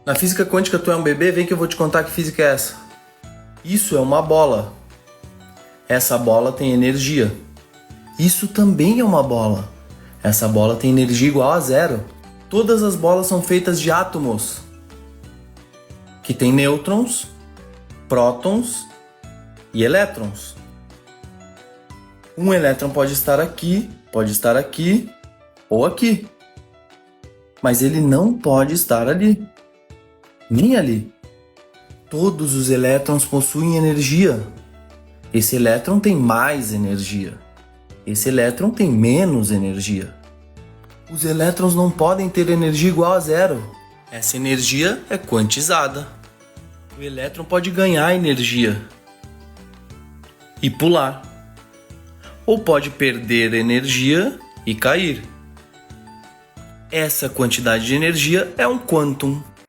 Na física quântica tu é um bebê, vem que eu vou te contar que física é essa. Isso é uma bola. Essa bola tem energia. Isso também é uma bola. Essa bola tem energia igual a zero. Todas as bolas são feitas de átomos, que tem nêutrons, prótons e elétrons. Um elétron pode estar aqui ou aqui. Mas ele não pode estar ali, nem ali. Todos os elétrons possuem energia. Esse elétron tem mais energia. Esse elétron tem menos energia. Os elétrons não podem ter energia igual a zero. Essa energia é quantizada. O elétron pode ganhar energia e pular. Ou pode perder energia e cair. Essa quantidade de energia é um quantum.